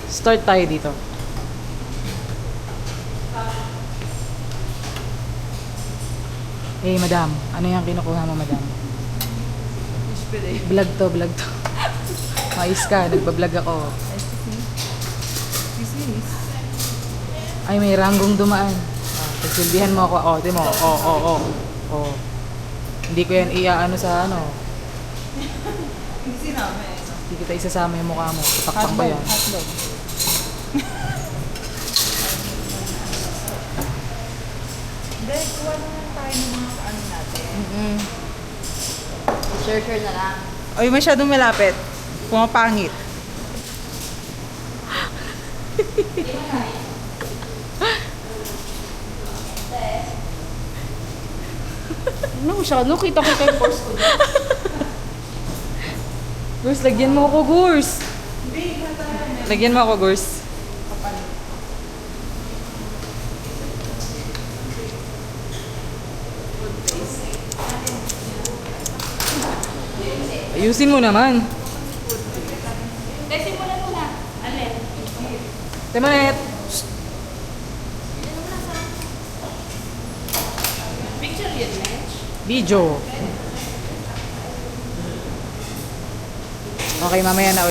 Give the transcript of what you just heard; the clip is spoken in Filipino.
Start tayo dito. Eh, madam. Ano yung kinukuha mo, madam? Vlog to, vlog to. Mais ka, nagbablog ako. Ay, may ranggong dumaan. Pagsilbihan mo ako. Oh, di mo. Oh. Hindi ko yan iaano sa ano. Hindi sinama eh. Hindi kita isasama yung mukha mo. Tutakpak ko yan. Hotdog. Dahil kuha naman tayo ng mga ano natin. Share na lang. Oy, masyadong malapit. Pumapangit. Ano siya? No, kita-kita yung course ko. Gurs, lagyan mo ako, Gurs. Lagyan mo ako, Gurs. Ayusin mo naman. Simulan mo na. Alin? Temanet. Picture yun, Mench. Video. Okay, mamaya na.